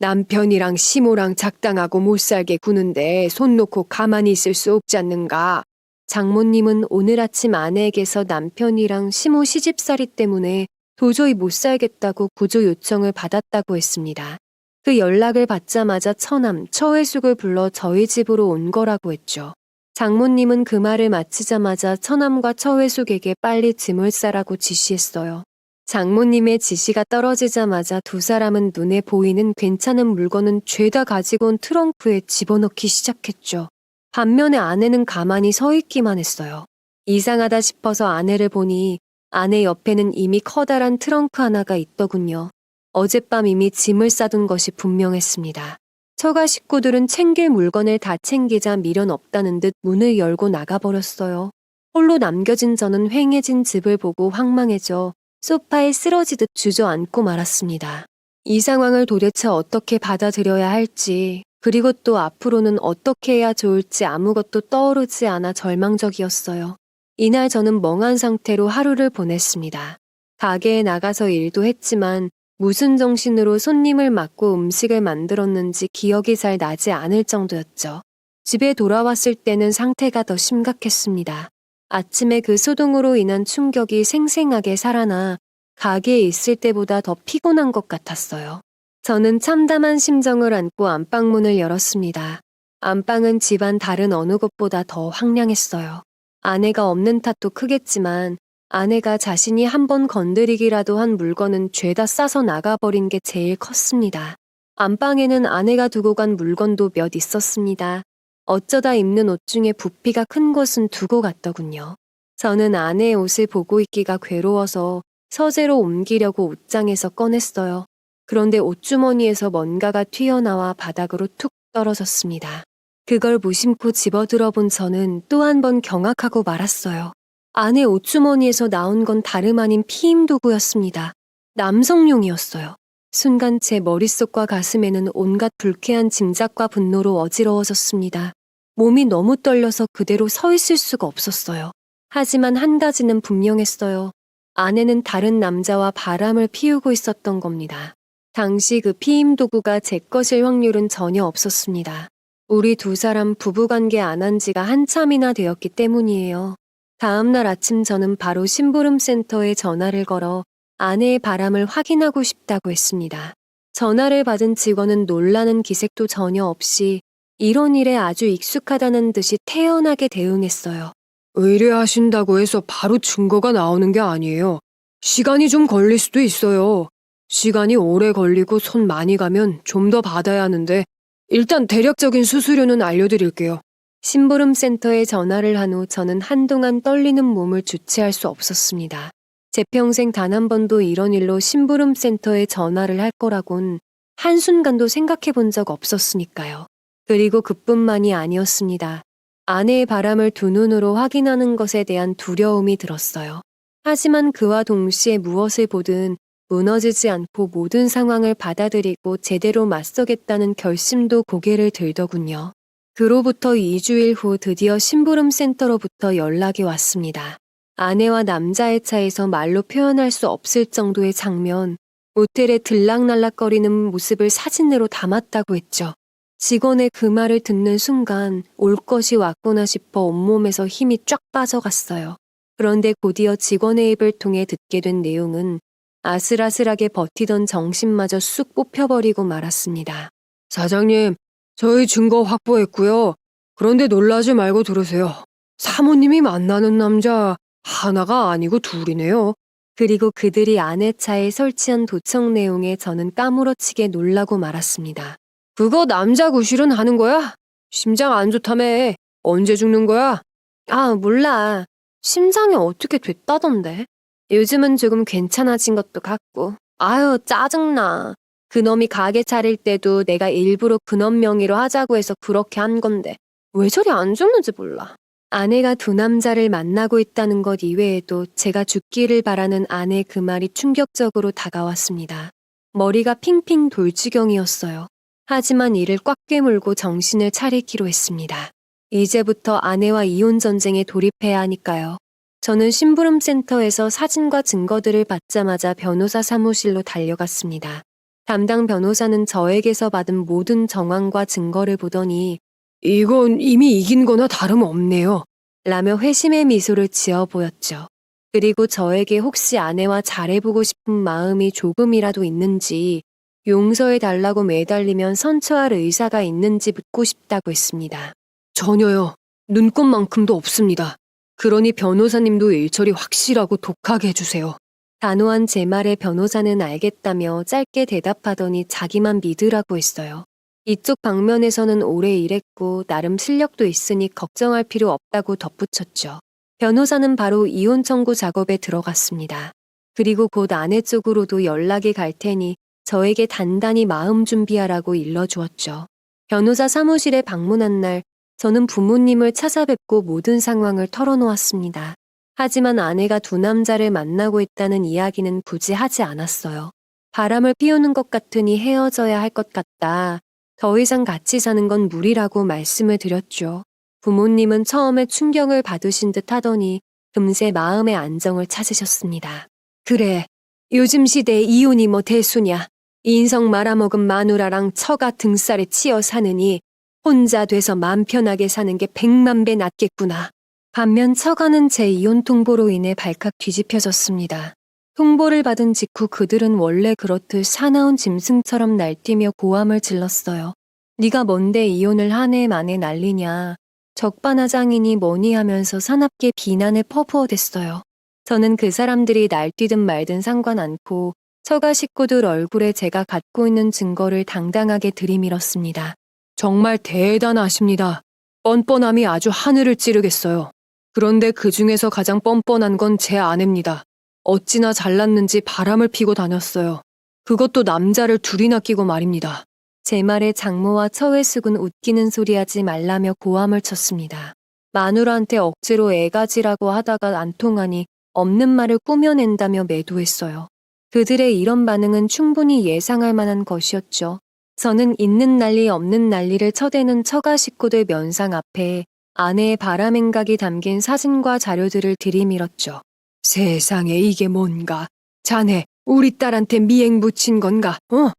남편이랑 시모랑 작당하고 못 살게 구는데 손 놓고 가만히 있을 수 없지 않는가? 장모님은 오늘 아침 아내에게서 남편이랑 시모 시집살이 때문에 도저히 못 살겠다고 구조 요청을 받았다고 했습니다. 그 연락을 받자마자 처남, 처회숙을 불러 저희 집으로 온 거라고 했죠. 장모님은 그 말을 마치자마자 처남과 처회숙에게 빨리 짐을 싸라고 지시했어요. 장모님의 지시가 떨어지자마자 두 사람은 눈에 보이는 괜찮은 물건은 죄다 가지고 온 트렁크에 집어넣기 시작했죠. 반면에 아내는 가만히 서 있기만 했어요. 이상하다 싶어서 아내를 보니 아내 옆에는 이미 커다란 트렁크 하나가 있더군요. 어젯밤 이미 짐을 싸둔 것이 분명했습니다. 처가 식구들은 챙길 물건을 다 챙기자 미련 없다는 듯 문을 열고 나가버렸어요. 홀로 남겨진 저는 휑해진 집을 보고 황망해져 소파에 쓰러지듯 주저앉고 말았습니다. 이 상황을 도대체 어떻게 받아들여야 할지, 그리고 또 앞으로는 어떻게 해야 좋을지 아무것도 떠오르지 않아 절망적이었어요. 이날 저는 멍한 상태로 하루를 보냈습니다. 가게에 나가서 일도 했지만 무슨 정신으로 손님을 맞고 음식을 만들었는지 기억이 잘 나지 않을 정도였죠. 집에 돌아왔을 때는 상태가 더 심각했습니다. 아침에 그 소동으로 인한 충격이 생생하게 살아나 가게에 있을 때보다 더 피곤한 것 같았어요. 저는 참담한 심정을 안고 안방문을 열었습니다. 안방은 집안 다른 어느 곳보다 더 황량했어요. 아내가 없는 탓도 크겠지만 아내가 자신이 한번 건드리기라도 한 물건은 죄다 싸서 나가버린 게 제일 컸습니다. 안방에는 아내가 두고 간 물건도 몇 있었습니다. 어쩌다 입는 옷 중에 부피가 큰 것은 두고 갔더군요. 저는 아내의 옷을 보고 있기가 괴로워서 서재로 옮기려고 옷장에서 꺼냈어요. 그런데 옷주머니에서 뭔가가 튀어나와 바닥으로 툭 떨어졌습니다. 그걸 무심코 집어들어 본 저는 또 한 번 경악하고 말았어요. 아내 옷주머니에서 나온 건 다름 아닌 피임 도구였습니다. 남성용이었어요. 순간 제 머릿속과 가슴에는 온갖 불쾌한 짐작과 분노로 어지러워졌습니다. 몸이 너무 떨려서 그대로 서 있을 수가 없었어요. 하지만 한 가지는 분명했어요. 아내는 다른 남자와 바람을 피우고 있었던 겁니다. 당시 그 피임 도구가 제 것일 확률은 전혀 없었습니다. 우리 두 사람 부부관계 안 한 지가 한참이나 되었기 때문이에요. 다음날 아침 저는 바로 심부름센터에 전화를 걸어 아내의 바람을 확인하고 싶다고 했습니다. 전화를 받은 직원은 놀라는 기색도 전혀 없이 이런 일에 아주 익숙하다는 듯이 태연하게 대응했어요. 의뢰하신다고 해서 바로 증거가 나오는 게 아니에요. 시간이 좀 걸릴 수도 있어요. 시간이 오래 걸리고 손 많이 가면 좀 더 받아야 하는데 일단 대략적인 수수료는 알려드릴게요. 심부름센터에 전화를 한 후 저는 한동안 떨리는 몸을 주체할 수 없었습니다. 제 평생 단 한 번도 이런 일로 심부름센터에 전화를 할 거라곤 한순간도 생각해 본 적 없었으니까요. 그리고 그뿐만이 아니었습니다. 아내의 바람을 두 눈으로 확인하는 것에 대한 두려움이 들었어요. 하지만 그와 동시에 무엇을 보든 무너지지 않고 모든 상황을 받아들이고 제대로 맞서겠다는 결심도 고개를 들더군요. 그로부터 2주일 후 드디어 심부름센터로부터 연락이 왔습니다. 아내와 남자의 차에서 말로 표현할 수 없을 정도의 장면, 모텔에 들락날락거리는 모습을 사진으로 담았다고 했죠. 직원의 그 말을 듣는 순간 올 것이 왔구나 싶어 온몸에서 힘이 쫙 빠져갔어요. 그런데 곧이어 직원의 입을 통해 듣게 된 내용은 아슬아슬하게 버티던 정신마저 쑥 뽑혀버리고 말았습니다. 사장님, 저희 증거 확보했고요. 그런데 놀라지 말고 들으세요. 사모님이 만나는 남자 하나가 아니고 둘이네요. 그리고 그들이 아내 차에 설치한 도청 내용에 저는 까무러치게 놀라고 말았습니다. 그거 남자 구실은 하는 거야? 심장 안 좋다며. 언제 죽는 거야? 아, 몰라. 심장이 어떻게 됐다던데. 요즘은 조금 괜찮아진 것도 같고. 아유, 짜증나. 그놈이 가게 차릴 때도 내가 일부러 그놈 명의로 하자고 해서 그렇게 한 건데 왜 저리 안 죽는지 몰라. 아내가 두 남자를 만나고 있다는 것 이외에도 제가 죽기를 바라는 아내의 그 말이 충격적으로 다가왔습니다. 머리가 핑핑 돌 지경이었어요. 하지만 이를 꽉 깨물고 정신을 차리기로 했습니다. 이제부터 아내와 이혼 전쟁에 돌입해야 하니까요. 저는 심부름센터에서 사진과 증거들을 받자마자 변호사 사무실로 달려갔습니다. 담당 변호사는 저에게서 받은 모든 정황과 증거를 보더니 이건 이미 이긴 거나 다름없네요. 라며 회심의 미소를 지어 보였죠. 그리고 저에게 혹시 아내와 잘해보고 싶은 마음이 조금이라도 있는지, 용서해달라고 매달리면 선처할 의사가 있는지 묻고 싶다고 했습니다. 전혀요. 눈꼽만큼도 없습니다. 그러니 변호사님도 일처리 확실하고 독하게 해주세요. 단호한 제 말에 변호사는 알겠다며 짧게 대답하더니 자기만 믿으라고 했어요. 이쪽 방면에서는 오래 일했고 나름 실력도 있으니 걱정할 필요 없다고 덧붙였죠. 변호사는 바로 이혼 청구 작업에 들어갔습니다. 그리고 곧 아내 쪽으로도 연락이 갈 테니 저에게 단단히 마음 준비하라고 일러주었죠. 변호사 사무실에 방문한 날 저는 부모님을 찾아뵙고 모든 상황을 털어놓았습니다. 하지만 아내가 두 남자를 만나고 있다는 이야기는 굳이 하지 않았어요. 바람을 피우는 것 같으니 헤어져야 할 것 같다. 더 이상 같이 사는 건 무리라고 말씀을 드렸죠. 부모님은 처음에 충격을 받으신 듯 하더니 금세 마음의 안정을 찾으셨습니다. 그래, 요즘 시대에 이혼이 뭐 대수냐. 인성 말아먹은 마누라랑 처가 등살에 치여 사느니 혼자 돼서 맘 편하게 사는 게 100만 배 낫겠구나. 반면 처가는 제 이혼 통보로 인해 발칵 뒤집혀졌습니다. 통보를 받은 직후 그들은 원래 그렇듯 사나운 짐승처럼 날뛰며 고함을 질렀어요. 네가 뭔데 이혼을 한 해 만에 난리냐. 적반하장이니 뭐니 하면서 사납게 비난을 퍼부어댔어요. 저는 그 사람들이 날뛰든 말든 상관 않고 처가 식구들 얼굴에 제가 갖고 있는 증거를 당당하게 들이밀었습니다. 정말 대단하십니다. 뻔뻔함이 아주 하늘을 찌르겠어요. 그런데 그 중에서 가장 뻔뻔한 건 제 아내입니다. 어찌나 잘났는지 바람을 피고 다녔어요. 그것도 남자를 둘이나 끼고 말입니다. 제 말에 장모와 처회숙은 웃기는 소리 하지 말라며 고함을 쳤습니다. 마누라한테 억지로 애가지라고 하다가 안 통하니 없는 말을 꾸며낸다며 매도했어요. 그들의 이런 반응은 충분히 예상할 만한 것이었죠. 저는 있는 난리 없는 난리를 쳐대는 처가 식구들 면상 앞에 아내의 바람행각이 담긴 사진과 자료들을 들이밀었죠. 세상에 이게 뭔가. 자네 우리 딸한테 미행 붙인 건가?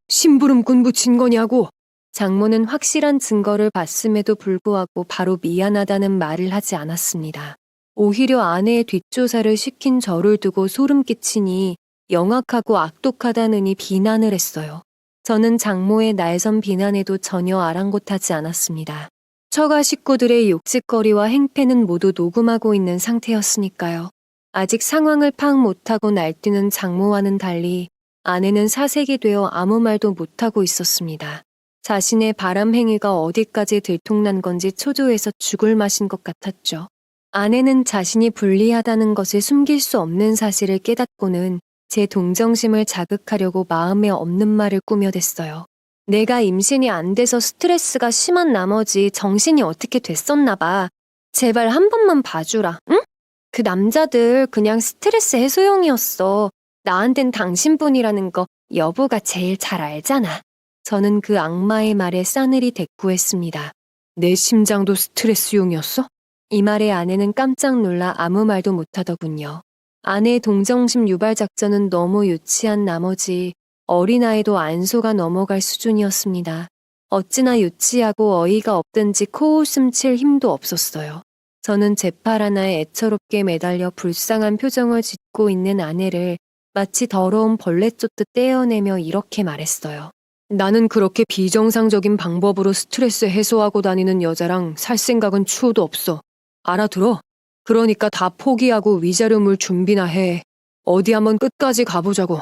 심부름꾼 붙인 거냐고. 장모는 확실한 증거를 봤음에도 불구하고 바로 미안하다는 말을 하지 않았습니다. 오히려 아내의 뒷조사를 시킨 저를 두고 소름 끼치니 영악하고 악독하다느니 비난을 했어요. 저는 장모의 날선 비난에도 전혀 아랑곳하지 않았습니다. 처가 식구들의 욕짓거리와 행패는 모두 녹음하고 있는 상태였으니까요. 아직 상황을 파악 못하고 날뛰는 장모와는 달리 아내는 사색이 되어 아무 말도 못하고 있었습니다. 자신의 바람 행위가 어디까지 들통난 건지 초조해서 죽을 맛인 것 같았죠. 아내는 자신이 불리하다는 것을 숨길 수 없는 사실을 깨닫고는 제 동정심을 자극하려고 마음에 없는 말을 꾸며댔어요. 내가 임신이 안 돼서 스트레스가 심한 나머지 정신이 어떻게 됐었나 봐. 제발 한 번만 봐주라, 응? 그 남자들 그냥 스트레스 해소용이었어. 나한텐 당신뿐이라는 거 여보가 제일 잘 알잖아. 저는 그 악마의 말에 싸늘히 대꾸했습니다. 내 심장도 스트레스용이었어? 이 말에 아내는 깜짝 놀라 아무 말도 못하더군요. 아내의 동정심 유발 작전은 너무 유치한 나머지 어린아이도 안 속아 넘어갈 수준이었습니다. 어찌나 유치하고 어이가 없든지 코웃음 칠 힘도 없었어요. 저는 제 팔 하나에 애처롭게 매달려 불쌍한 표정을 짓고 있는 아내를 마치 더러운 벌레 쫓듯 떼어내며 이렇게 말했어요. 나는 그렇게 비정상적인 방법으로 스트레스 해소하고 다니는 여자랑 살 생각은 추호도 없어. 알아들어? 그러니까 다 포기하고 위자료물 준비나 해. 어디 한번 끝까지 가보자고.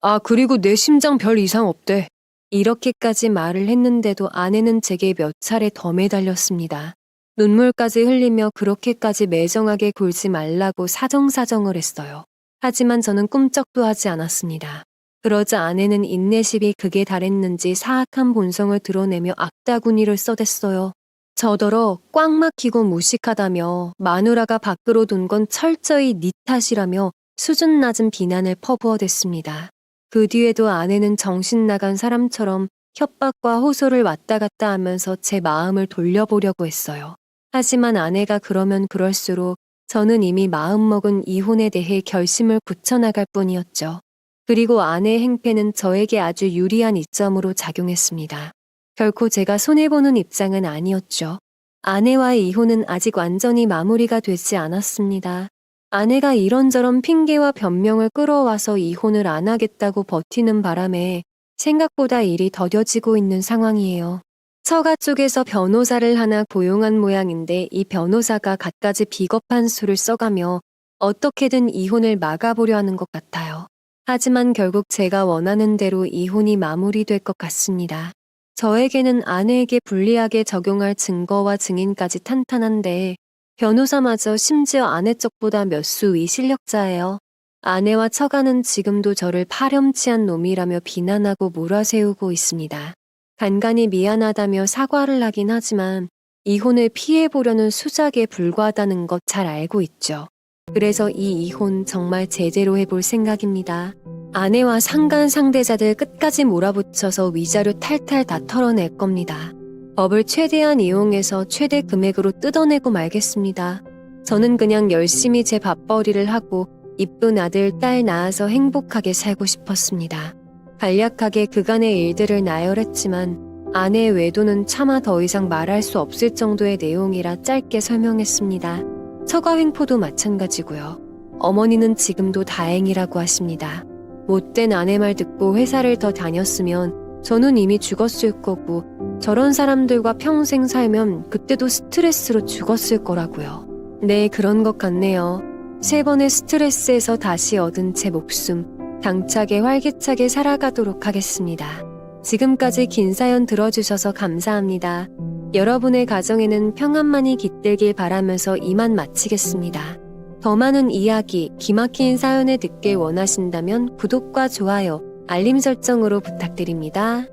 아, 그리고 내 심장 별 이상 없대. 이렇게까지 말을 했는데도 아내는 제게 몇 차례 더 매달렸습니다. 눈물까지 흘리며 그렇게까지 매정하게 굴지 말라고 사정사정을 했어요. 하지만 저는 꿈쩍도 하지 않았습니다. 그러자 아내는 인내심이 극에 달했는지 사악한 본성을 드러내며 악다구니를 써댔어요. 저더러 꽉 막히고 무식하다며 마누라가 밖으로 둔 건 철저히 네 탓이라며 수준 낮은 비난을 퍼부어댔습니다. 그 뒤에도 아내는 정신 나간 사람처럼 협박과 호소를 왔다 갔다 하면서 제 마음을 돌려보려고 했어요. 하지만 아내가 그러면 그럴수록 저는 이미 마음먹은 이혼에 대해 결심을 굳혀나갈 뿐이었죠. 그리고 아내의 행패는 저에게 아주 유리한 이점으로 작용했습니다. 결코 제가 손해보는 입장은 아니었죠. 아내와의 이혼은 아직 완전히 마무리가 되지 않았습니다. 아내가 이런저런 핑계와 변명을 끌어와서 이혼을 안 하겠다고 버티는 바람에 생각보다 일이 더뎌지고 있는 상황이에요. 처가 쪽에서 변호사를 하나 고용한 모양인데 이 변호사가 갖가지 비겁한 수를 써가며 어떻게든 이혼을 막아보려 하는 것 같아요. 하지만 결국 제가 원하는 대로 이혼이 마무리될 것 같습니다. 저에게는 아내에게 불리하게 적용할 증거와 증인까지 탄탄한데 변호사마저 심지어 아내 쪽보다 몇 수 위 실력자예요. 아내와 처가는 지금도 저를 파렴치한 놈이라며 비난하고 몰아세우고 있습니다. 간간히 미안하다며 사과를 하긴 하지만 이혼을 피해보려는 수작에 불과하다는 것 잘 알고 있죠. 그래서 이 이혼 정말 제대로 해볼 생각입니다. 아내와 상간 상대자들 끝까지 몰아붙여서 위자료 탈탈 다 털어낼 겁니다. 법을 최대한 이용해서 최대 금액으로 뜯어내고 말겠습니다. 저는 그냥 열심히 제 밥벌이를 하고 이쁜 아들, 딸 낳아서 행복하게 살고 싶었습니다. 간략하게 그간의 일들을 나열했지만 아내의 외도는 차마 더 이상 말할 수 없을 정도의 내용이라 짧게 설명했습니다. 처가 횡포도 마찬가지고요. 어머니는 지금도 다행이라고 하십니다. 못된 아내 말 듣고 회사를 더 다녔으면 저는 이미 죽었을 거고 저런 사람들과 평생 살면 그때도 스트레스로 죽었을 거라고요. 네, 그런 것 같네요. 3번의 스트레스에서 다시 얻은 제 목숨, 당차게 활기차게 살아가도록 하겠습니다. 지금까지 긴 사연 들어주셔서 감사합니다. 여러분의 가정에는 평안만이 깃들길 바라면서 이만 마치겠습니다. 더 많은 이야기, 기막힌 사연을 듣길 원하신다면 구독과 좋아요, 알림 설정으로 부탁드립니다.